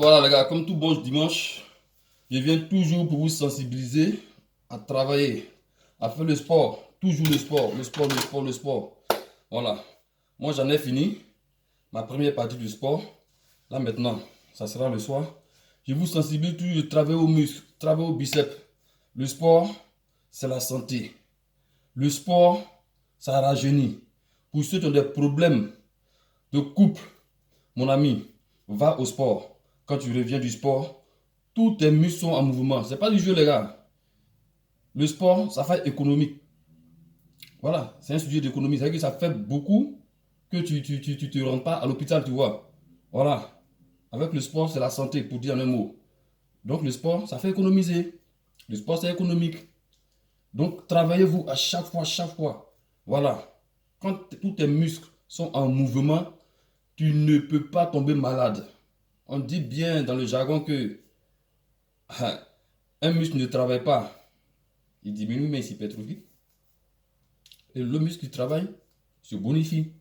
Voilà les gars, comme tout bon dimanche, je viens toujours pour vous sensibiliser à travailler, à faire le sport. Toujours le sport, le sport, le sport, le sport. Voilà. Moi j'en ai fini ma première partie du sport. Là maintenant, ça sera le soir. Je vous sensibilise toujours de travailler aux muscles, travailler aux biceps. Le sport, c'est la santé. Le sport, ça rajeunit. Pour ceux qui ont des problèmes de couple, mon ami, va au sport. Quand tu reviens du sport, tous tes muscles sont en mouvement. C'est pas du jeu, les gars. Le sport, ça fait économique. Voilà, c'est un sujet d'économie. C'est-à-dire que ça fait beaucoup que tu te rends pas à l'hôpital, tu vois. Voilà. Avec le sport, c'est la santé, pour dire en un mot. Donc, le sport, ça fait économiser. Le sport, c'est économique. Donc, travaillez-vous à chaque fois, chaque fois. Voilà. Quand tous tes muscles sont en mouvement, tu ne peux pas tomber malade. On dit bien dans le jargon que un muscle ne travaille pas. Il diminue, mais il s'hypertrophie. Et le muscle qui travaille se bonifie.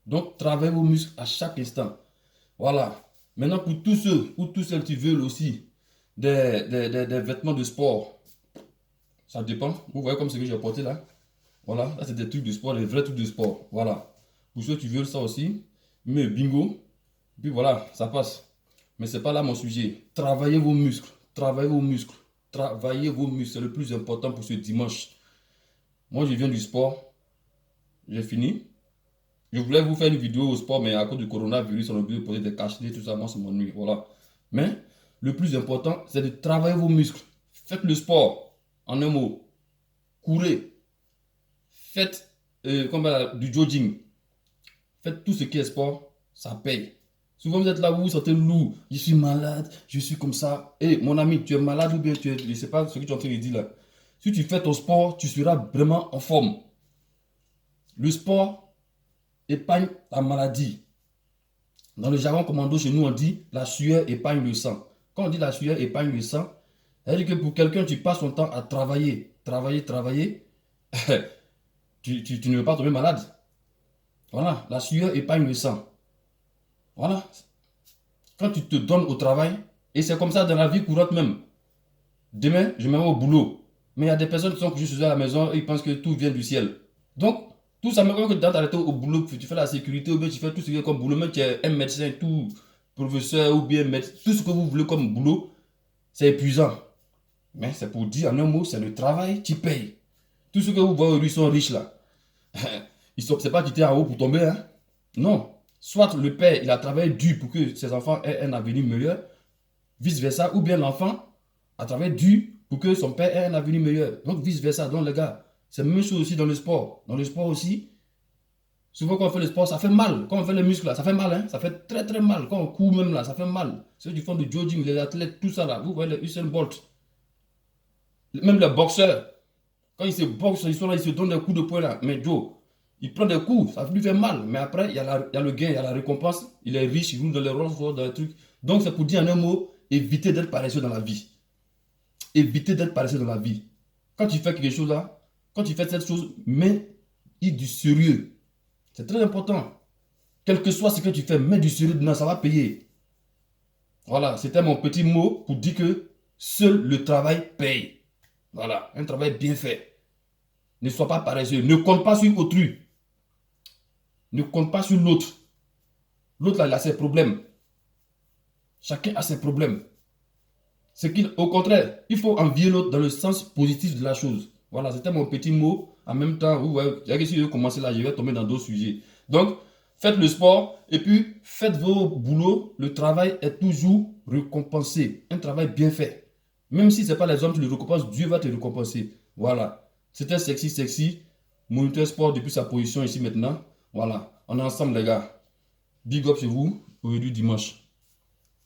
Donc, travaillez vos muscles à chaque instant. Voilà. Maintenant, pour tous ceux ou tous celles qui veulent aussi des vêtements de sport, ça dépend. Vous voyez comme ce que j'ai porté là. Voilà. Là, c'est des trucs de sport, des vrais trucs de sport. Voilà. Pour ceux qui veulent ça aussi, mais bingo. Puis voilà, ça passe. Mais ce n'est pas là mon sujet. Travaillez vos muscles. Travaillez vos muscles. Travaillez vos muscles. C'est le plus important pour ce dimanche. Moi, je viens du sport. J'ai fini. Je voulais vous faire une vidéo au sport, mais à cause du coronavirus, on a oublié de poser des cachets, tout ça. Moi, c'est mon nuit. Voilà. Mais le plus important, c'est de travailler vos muscles. Faites le sport. En un mot. Courez. Faites du jogging. Faites tout ce qui est sport. Ça paye. Souvent, vous êtes là, vous vous sentez lourd. Je suis malade, je suis comme ça. Et mon ami, tu es malade ou bien tu es. Je ne sais pas ce que tu es en train de dire là. Si tu fais ton sport, tu seras vraiment en forme. Le sport épargne la maladie. Dans le jargon commando, chez nous, on dit la sueur épargne le sang. Quand on dit la sueur épargne le sang, ça veut dire que pour quelqu'un, tu passes son temps à travailler, travailler, travailler, tu ne veux pas tomber malade. Voilà, la sueur épargne le sang. Voilà. Quand tu te donnes au travail, et c'est comme ça dans la vie courante même. Demain, je me mets au boulot. Mais il y a des personnes qui sont couchées chez eux à la maison et ils pensent que tout vient du ciel. Donc, tout ça, même quand tu t'arrêter au boulot, tu fais la sécurité ou bien tu fais tout ce qui est comme boulot, même tu es un médecin, tout, professeur ou bien médecin, tout ce que vous voulez comme boulot, c'est épuisant. Mais c'est pour dire en un mot, c'est le travail qui paye. Tout ce que vous voyez, ils sont riches là. C'est pas qu'ils étaient en haut pour tomber, hein. Non. Soit le père, il a travaillé dur pour que ses enfants aient un avenir meilleur, vice-versa, ou bien l'enfant a travaillé dur pour que son père ait un avenir meilleur. Donc vice-versa. Donc les gars, c'est la même chose aussi dans le sport. Dans le sport aussi, souvent quand on fait le sport, ça fait mal. Quand on fait les muscles là, ça fait mal, hein. Ça fait très très mal. Quand on court même là, ça fait mal. Ceux qui font du jogging, les athlètes, tout ça là, vous voyez les Usain Bolt, même les boxeurs, quand ils se boxent, ils sont là, ils se donnent des coups de poing là. Mais Joe, il prend des coups, ça lui fait mal. Mais après, il y a le gain, il y a la récompense. Il est riche, il roule dans les Rolls-Royce, dans les trucs. Donc c'est pour dire en un mot, évitez d'être paresseux dans la vie. Évitez d'être paresseux dans la vie. Quand tu fais quelque chose là, quand tu fais cette chose, mets-y du sérieux. C'est très important. Quel que soit ce que tu fais, mets du sérieux dedans, ça va payer. Voilà, c'était mon petit mot pour dire que seul le travail paye. Voilà, un travail bien fait. Ne sois pas paresseux. Ne compte pas sur autrui. Ne compte pas sur l'autre. L'autre là, il a ses problèmes. Chacun a ses problèmes. C'est qu'au contraire, il faut envier l'autre dans le sens positif de la chose. Voilà, c'était mon petit mot. En même temps, vous voyez, si je vais commencer là, je vais tomber dans d'autres sujets. Donc, faites le sport et puis faites vos boulots. Le travail est toujours récompensé. Un travail bien fait. Même si ce n'est pas les hommes qui le récompensent, Dieu va te récompenser. Voilà. C'était sexy, sexy. Moniteur sport depuis sa position ici maintenant. Voilà. On est ensemble, les gars. Big up chez vous. Aujourd'hui, dimanche.